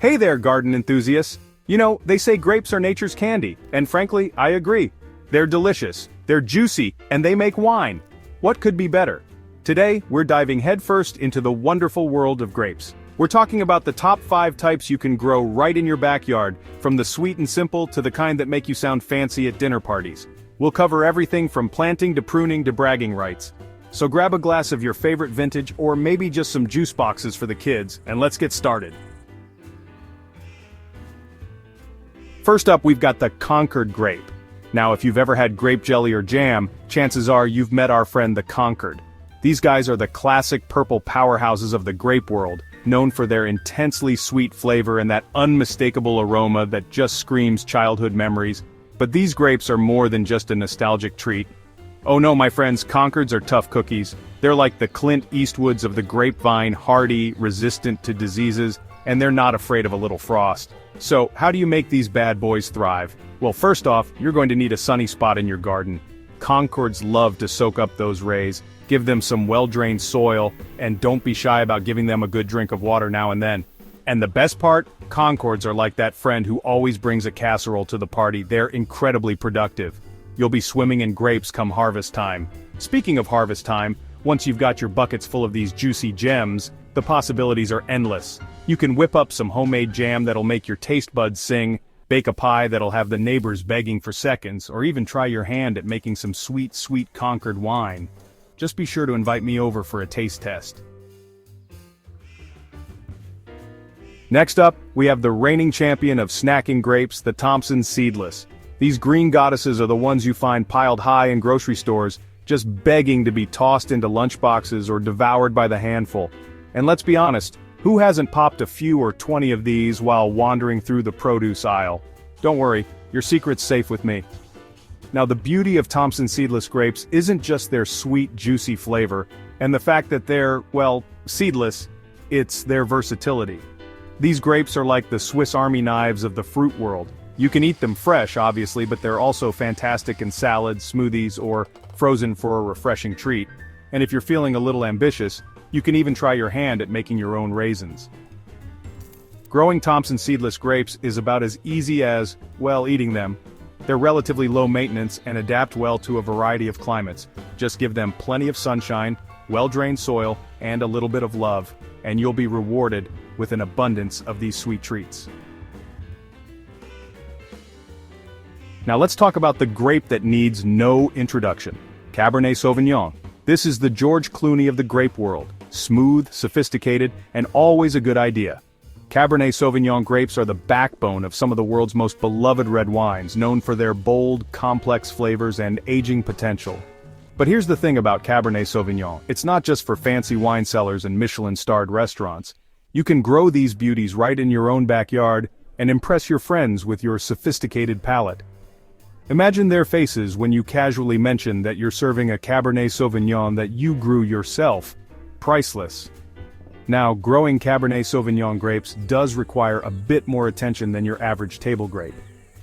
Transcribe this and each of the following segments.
Hey there, garden enthusiasts! You know, they say grapes are nature's candy, and frankly, I agree. They're delicious, they're juicy, and they make wine. What could be better? Today, we're diving headfirst into the wonderful world of grapes. We're talking about the top 5 types you can grow right in your backyard, from the sweet and simple to the kind that make you sound fancy at dinner parties. We'll cover everything from planting to pruning to bragging rights. So grab a glass of your favorite vintage or maybe just some juice boxes for the kids, and let's get started. First up, we've got the Concord grape. Now, if you've ever had grape jelly or jam, chances are you've met our friend the Concord. These guys are the classic purple powerhouses of the grape world, known for their intensely sweet flavor and that unmistakable aroma that just screams childhood memories. But these grapes are more than just a nostalgic treat. Oh no, my friends, Concords are tough cookies. They're like the Clint Eastwoods of the grapevine, hardy, resistant to diseases, and they're not afraid of a little frost. So, how do you make these bad boys thrive? Well, first off, you're going to need a sunny spot in your garden. Concords love to soak up those rays, give them some well-drained soil, and don't be shy about giving them a good drink of water now and then. And the best part? Concords are like that friend who always brings a casserole to the party. They're incredibly productive. You'll be swimming in grapes come harvest time. Speaking of harvest time, once you've got your buckets full of these juicy gems, the possibilities are endless. You can whip up some homemade jam that'll make your taste buds sing, bake a pie that'll have the neighbors begging for seconds, or even try your hand at making some sweet, sweet Concord wine. Just be sure to invite me over for a taste test. Next up, we have the reigning champion of snacking grapes, the Thompson Seedless. These green goddesses are the ones you find piled high in grocery stores, just begging to be tossed into lunchboxes or devoured by the handful. And let's be honest, who hasn't popped a few or 20 of these while wandering through the produce aisle? Don't worry, your secret's safe with me. Now, the beauty of Thompson Seedless grapes isn't just their sweet, juicy flavor, and the fact that they're, well, seedless, it's their versatility. These grapes are like the Swiss Army knives of the fruit world. You can eat them fresh, obviously, but they're also fantastic in salads, smoothies, or frozen for a refreshing treat. And if you're feeling a little ambitious, you can even try your hand at making your own raisins. Growing Thompson Seedless grapes is about as easy as, well, eating them. They're relatively low maintenance and adapt well to a variety of climates. Just give them plenty of sunshine, well-drained soil, and a little bit of love, and you'll be rewarded with an abundance of these sweet treats. Now let's talk about the grape that needs no introduction, Cabernet Sauvignon. This is the George Clooney of the grape world. Smooth, sophisticated, and always a good idea. Cabernet Sauvignon grapes are the backbone of some of the world's most beloved red wines, known for their bold, complex flavors and aging potential. But here's the thing about Cabernet Sauvignon, it's not just for fancy wine cellars and Michelin-starred restaurants. You can grow these beauties right in your own backyard and impress your friends with your sophisticated palate. Imagine their faces when you casually mention that you're serving a Cabernet Sauvignon that you grew yourself. Priceless. Now, growing Cabernet Sauvignon grapes does require a bit more attention than your average table grape.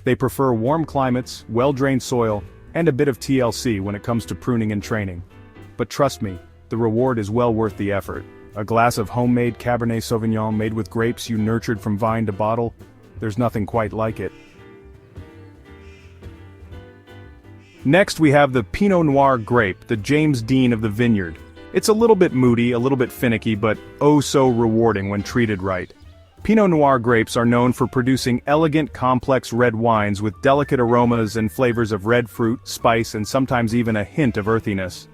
They prefer warm climates, well-drained soil, and a bit of TLC when it comes to pruning and training. But trust me, the reward is well worth the effort. A glass of homemade Cabernet Sauvignon made with grapes you nurtured from vine to bottle, there's nothing quite like it. Next we have the Pinot Noir grape, the James Dean of the vineyard. It's a little bit moody, a little bit finicky, but oh so rewarding when treated right. Pinot Noir grapes are known for producing elegant, complex red wines with delicate aromas and flavors of red fruit, spice, and sometimes even a hint of earthiness.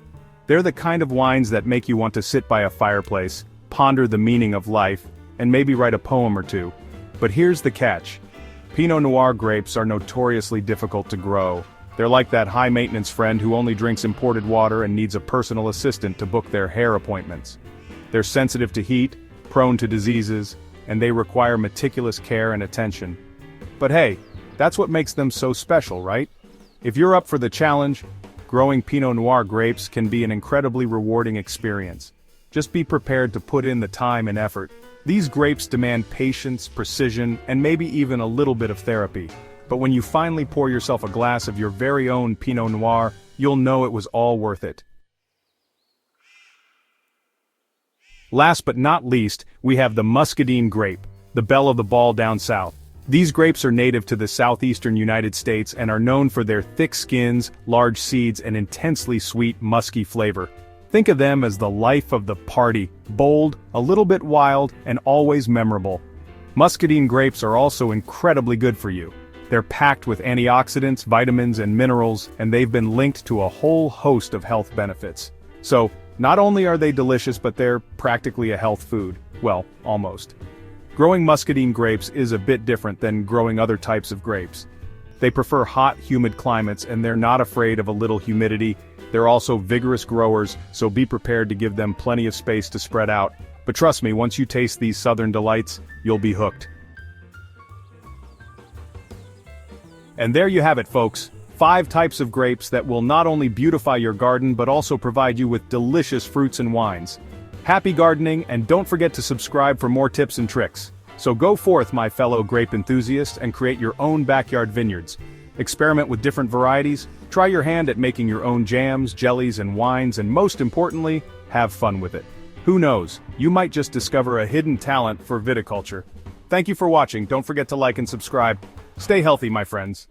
They're the kind of wines that make you want to sit by a fireplace, ponder the meaning of life, and maybe write a poem or two. But here's the catch. Pinot Noir grapes are notoriously difficult to grow. They're like that high-maintenance friend who only drinks imported water and needs a personal assistant to book their hair appointments. They're sensitive to heat, prone to diseases, and they require meticulous care and attention. But hey, that's what makes them so special, right? If you're up for the challenge, growing Pinot Noir grapes can be an incredibly rewarding experience. Just be prepared to put in the time and effort. These grapes demand patience, precision, and maybe even a little bit of therapy. But when you finally pour yourself a glass of your very own Pinot Noir, you'll know it was all worth it. Last but not least, we have the Muscadine grape. the belle of the ball down south. These grapes are native to the southeastern United States and are known for their thick skins, large seeds, and intensely sweet, musky flavor. Think of them as the life of the party, bold, a little bit wild, and always memorable. Muscadine grapes are also incredibly good for you. They're packed with antioxidants, vitamins, and minerals, and they've been linked to a whole host of health benefits. So, not only are they delicious, but they're practically a health food. Well, almost. Growing muscadine grapes is a bit different than growing other types of grapes. They prefer hot, humid climates, and they're not afraid of a little humidity. They're also vigorous growers, so be prepared to give them plenty of space to spread out. But trust me, once you taste these southern delights, you'll be hooked. And there you have it, folks. 5 types of grapes that will not only beautify your garden but also provide you with delicious fruits and wines. Happy gardening, and don't forget to subscribe for more tips and tricks. So go forth, my fellow grape enthusiasts, and create your own backyard vineyards. Experiment with different varieties, try your hand at making your own jams, jellies, and wines, and most importantly, have fun with it. Who knows, you might just discover a hidden talent for viticulture. Thank you for watching. Don't forget to like and subscribe. Stay healthy, my friends.